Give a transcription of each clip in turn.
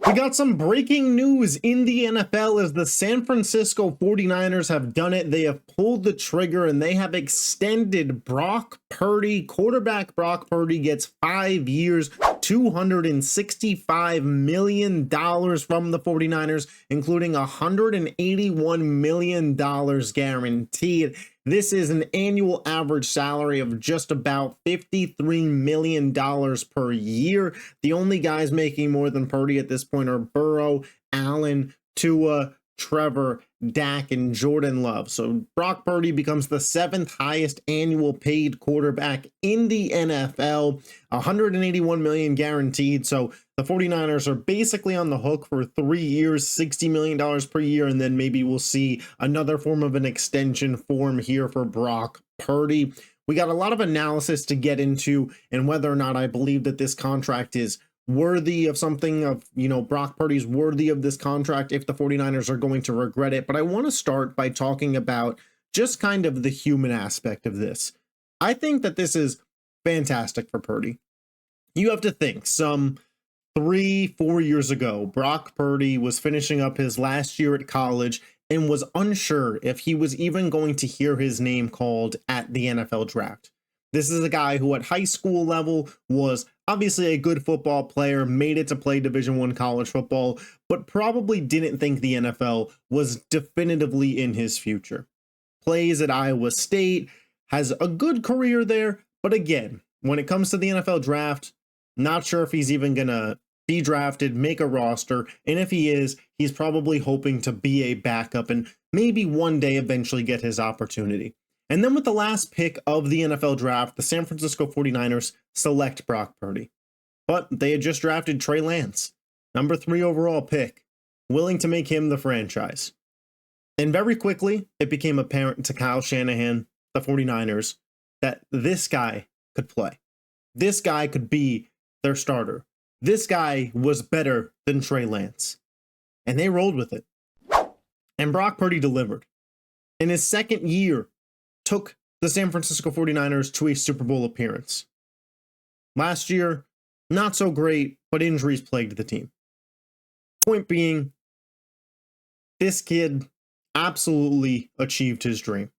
We got some breaking news in the NFL as the San Francisco 49ers have done it. They have pulled the trigger and they have extended Brock Purdy. Quarterback Brock Purdy gets 5 years, $265 million from the 49ers, including $181 million guaranteed. This is an annual average salary of just about $53 million per year. The only guys making more than Purdy at this point are Burrow, Allen, Tua, Trevor, Dak, and Jordan Love. So Brock Purdy becomes the 7th highest annual paid quarterback in the NFL, $181 million guaranteed. So the 49ers are basically on the hook for 3 years, $60 million per year, and then maybe we'll see another form of an extension form here for Brock Purdy. We got a lot of analysis to get into and whether or not I believe that this contract is worthy of something of, Brock Purdy's worthy of this contract if the 49ers are going to regret it. But I want to start by talking about just kind of the human aspect of this. I think that this is fantastic for Purdy. You have to think some 3-4 years ago, Brock Purdy was finishing up his last year at college and was unsure if he was even going to hear his name called at the NFL draft. This is a guy who at high school level was obviously a good football player, made it to play Division I college football, but probably didn't think the NFL was definitively in his future. Plays at Iowa State, has a good career there, but again, when it comes to the NFL draft, not sure if he's even going to be drafted, make a roster, and if he is, he's probably hoping to be a backup and maybe one day eventually get his opportunity. And then with the last pick of the NFL draft, the San Francisco 49ers select Brock Purdy. But they had just drafted Trey Lance, number 3 overall pick, willing to make him the franchise. And very quickly, it became apparent to Kyle Shanahan, the 49ers, that this guy could play. This guy could be their starter. This guy was better than Trey Lance. And they rolled with it. And Brock Purdy delivered. In his second year, took the San Francisco 49ers to a Super Bowl appearance. Last year, not so great, but injuries plagued the team. Point being, this kid absolutely achieved his dream.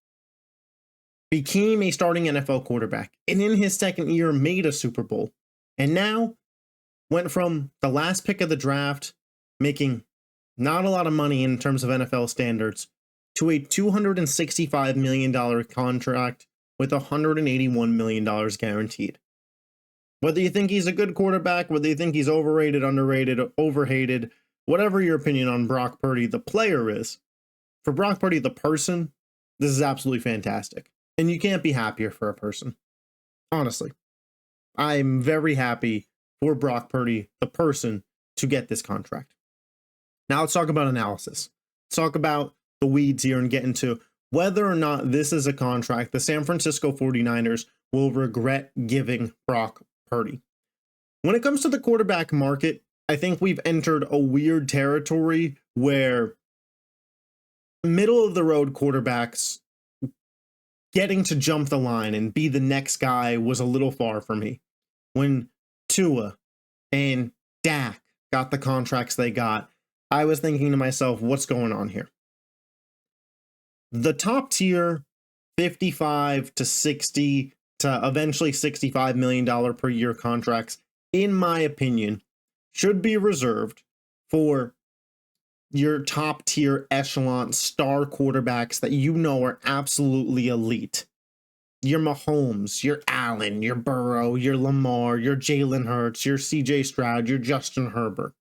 Became a starting NFL quarterback, and in his second year made a Super Bowl. And now went from the last pick of the draft, making not a lot of money in terms of NFL standards, to a $265 million contract with $181 million guaranteed. Whether you think he's a good quarterback, whether you think he's overrated, underrated, overhated, whatever your opinion on Brock Purdy, the player is, for Brock Purdy, the person, this is absolutely fantastic. And you can't be happier for a person. Honestly, I'm very happy for Brock Purdy, the person, to get this contract. Now let's talk about analysis. Let's talk about the weeds here and get into whether or not this is a contract the San Francisco 49ers will regret giving Brock Purdy. When it comes to the quarterback market, I think we've entered a weird territory where middle of the road quarterbacks getting to jump the line and be the next guy was a little far for me. When Tua and Dak got the contracts they got, I was thinking to myself, what's going on here? The top tier, 55 to 60 to eventually $65 million per year contracts, in my opinion, should be reserved for your top tier echelon star quarterbacks that are absolutely elite. Your Mahomes, your Allen, your Burrow, your Lamar, your Jalen Hurts, your CJ Stroud, your Justin Herbert.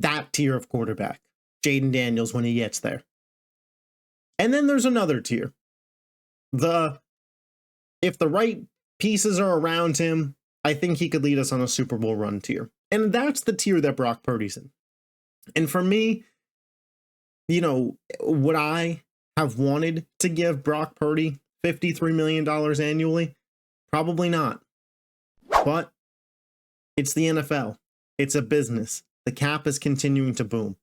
That tier of quarterback. Jaden Daniels when he gets there. And then there's another tier. If the right pieces are around him, I think he could lead us on a Super Bowl run tier. And that's the tier that Brock Purdy's in. And for me, would I have wanted to give Brock Purdy $53 million annually? Probably not. But it's the NFL. It's a business. The cap is continuing to boom.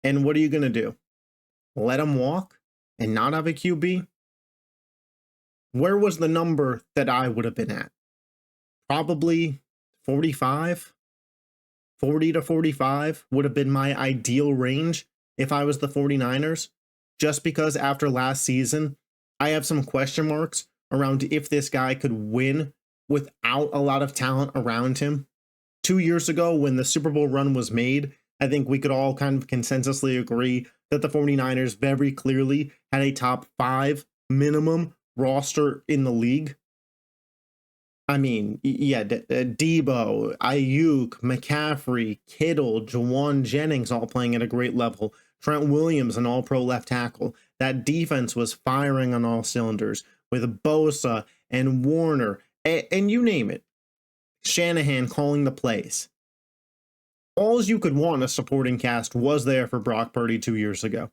And what are you going to do? Let him walk and not have a QB? Where was the number that I would have been at? Probably 45, 40 to 45 would have been my ideal range if I was the 49ers, just because after last season, I have some question marks around if this guy could win without a lot of talent around him. 2 years ago, when the Super Bowl run was made, I think we could all kind of consensusly agree that the 49ers very clearly had a top 5 minimum roster in the league. I mean, yeah, Debo, Ayuk, McCaffrey, Kittle, Jawan Jennings all playing at a great level. Trent Williams, an all-pro left tackle. That defense was firing on all cylinders with Bosa and Warner, and you name it. Shanahan calling the plays. All you could want a supporting cast was there for Brock Purdy 2 years ago.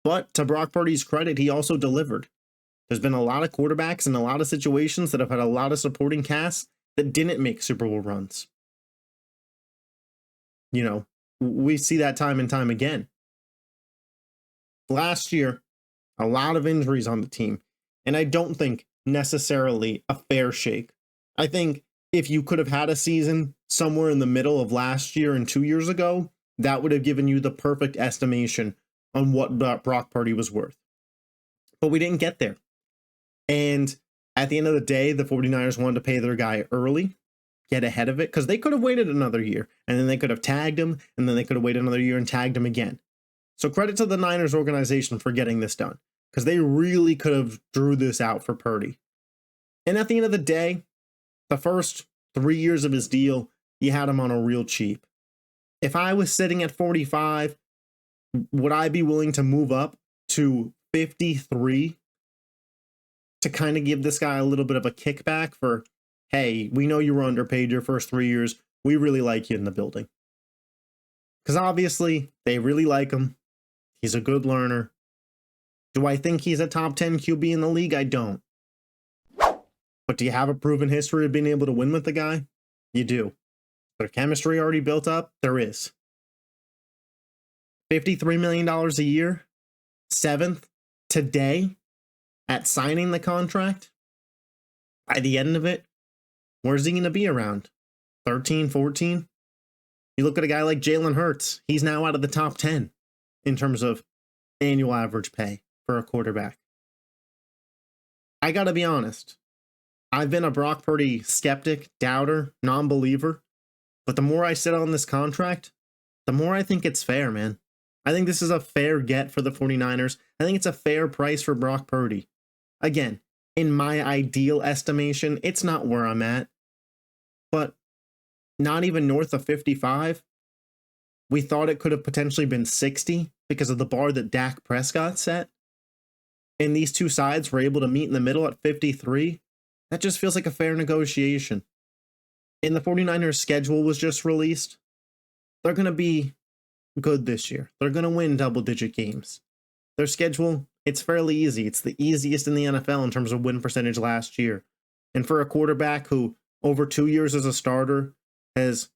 But to Brock Purdy's credit, he also delivered. There's been a lot of quarterbacks in a lot of situations that have had a lot of supporting casts that didn't make Super Bowl runs. You know, we see that time and time again. Last year, a lot of injuries on the team, and I don't think necessarily a fair shake. I think if you could have had a season somewhere in the middle of last year and 2 years ago, that would have given you the perfect estimation on what Brock Purdy was worth. But we didn't get there. And at the end of the day, the 49ers wanted to pay their guy early, get ahead of it, because they could have waited another year, and then they could have tagged him, and then they could have waited another year and tagged him again. So credit to the Niners organization for getting this done, because they really could have drew this out for Purdy. And at the end of the day, the first 3 years of his deal, you had him on a real cheap. If I was sitting at 45, would I be willing to move up to 53 to kind of give this guy a little bit of a kickback for, hey, we know you were underpaid your first 3 years. We really like you in the building. Because obviously, they really like him. He's a good learner. Do I think he's a top 10 QB in the league? I don't. But do you have a proven history of being able to win with the guy? You do. Their chemistry already built up? There is. $53 million a year, 7th today at signing the contract. By the end of it, where's he going to be around? 13, 14? You look at a guy like Jalen Hurts. He's now out of the top 10 in terms of annual average pay for a quarterback. I got to be honest. I've been a Brock Purdy skeptic, doubter, non-believer. But the more I sit on this contract, the more I think it's fair, man. I think this is a fair get for the 49ers. I think it's a fair price for Brock Purdy. Again, in my ideal estimation, it's not where I'm at. But not even north of 55. We thought it could have potentially been 60 because of the bar that Dak Prescott set. And these two sides were able to meet in the middle at 53. That just feels like a fair negotiation. And the 49ers schedule was just released. They're going to be good this year. They're going to win double-digit games. Their schedule, it's fairly easy. It's the easiest in the NFL in terms of win percentage last year. And for a quarterback who, over 2 years as a starter, has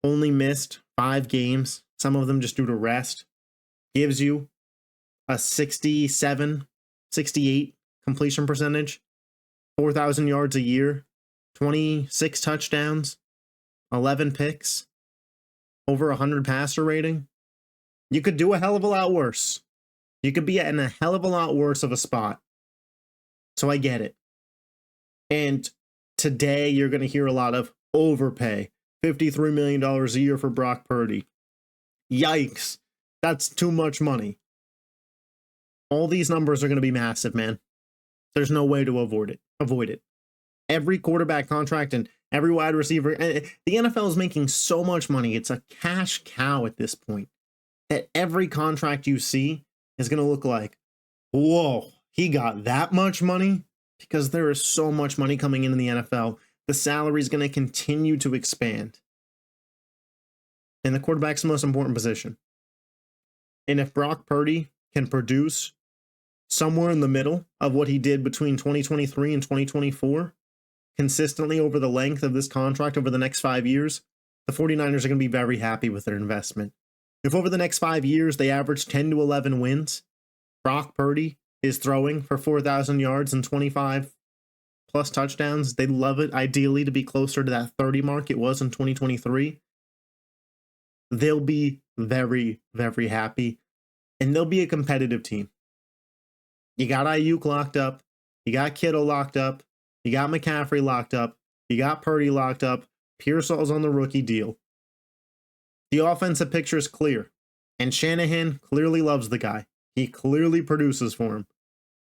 only missed 5 games, some of them just due to rest, gives you a 67, 68 completion percentage, 4,000 yards a year, 26 touchdowns, 11 picks, over 100 passer rating. You could do a hell of a lot worse. You could be in a hell of a lot worse of a spot. So I get it. And today you're going to hear a lot of overpay. $53 million a year for Brock Purdy. Yikes. That's too much money. All these numbers are going to be massive, man. There's no way to avoid it. Every quarterback contract and every wide receiver. The NFL is making so much money. It's a cash cow at this point. That every contract you see is going to look like, whoa, he got that much money? Because there is so much money coming in the NFL. The salary is going to continue to expand. And the quarterback's the most important position. And if Brock Purdy can produce somewhere in the middle of what he did between 2023 and 2024, consistently over the length of this contract over the next 5 years, the 49ers are going to be very happy with their investment. If over the next 5 years they average 10 to 11 wins, Brock Purdy is throwing for 4,000 yards and 25 plus touchdowns. They'd love it, ideally, to be closer to that 30 mark it was in 2023. they'll be very, very happy, and they'll be a competitive team. You got Ayuk locked up, you got Kittle locked up, you got McCaffrey locked up, you got Purdy locked up, Pearsall's on the rookie deal. The offensive picture is clear, and Shanahan clearly loves the guy. He clearly produces for him.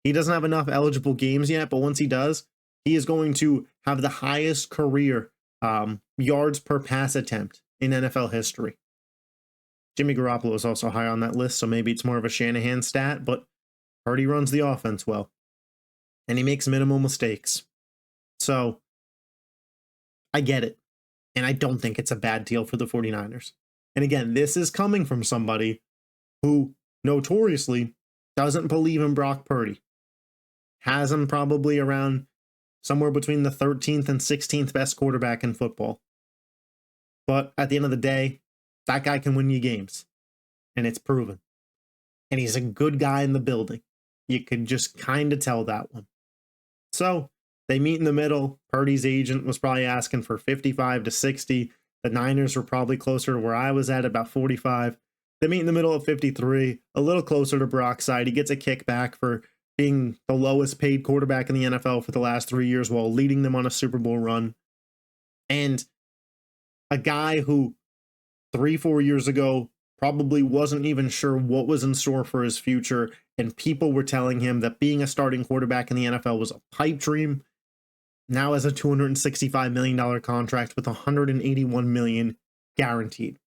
He doesn't have enough eligible games yet, but once he does, he is going to have the highest career yards per pass attempt in NFL history. Jimmy Garoppolo is also high on that list, so maybe it's more of a Shanahan stat, but Purdy runs the offense well, and he makes minimal mistakes. So, I get it, and I don't think it's a bad deal for the 49ers. And again, this is coming from somebody who notoriously doesn't believe in Brock Purdy. Has him probably around somewhere between the 13th and 16th best quarterback in football. But at the end of the day, that guy can win you games. And it's proven. And he's a good guy in the building. You could just kind of tell that one. So they meet in the middle. Purdy's agent was probably asking for 55 to 60. The Niners were probably closer to where I was at, about 45. They meet in the middle of 53, a little closer to Brock's side. He gets a kickback for being the lowest paid quarterback in the NFL for the last 3 years while leading them on a Super Bowl run. And a guy who 3-4 years ago probably wasn't even sure what was in store for his future, and people were telling him that being a starting quarterback in the NFL was a pipe dream, now has a $265 million contract with $181 million guaranteed.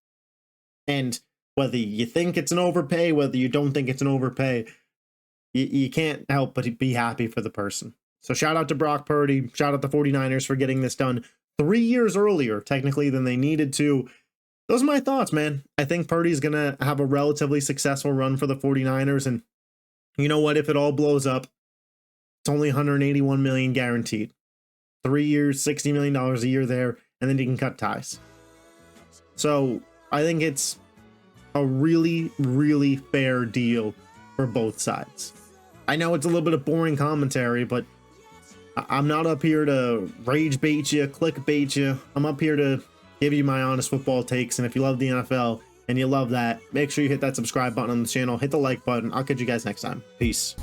And whether you think it's an overpay, whether you don't think it's an overpay, you can't help but be happy for the person. So shout out to Brock Purdy. Shout out to the 49ers for getting this done 3 years earlier, technically, than they needed to. Those are my thoughts, man. I think Purdy's going to have a relatively successful run for the 49ers. And you know what? If it all blows up, it's only $181 million guaranteed. 3 years, $60 million a year there, and then you can cut ties. So I think it's a really, really fair deal for both sides. I know it's a little bit of boring commentary, but I'm not up here to rage bait you, clickbait you. I'm up here to give you my honest football takes. And if you love the NFL and you love that, make sure you hit that subscribe button on the channel, hit the like button. I'll catch you guys next time. Peace.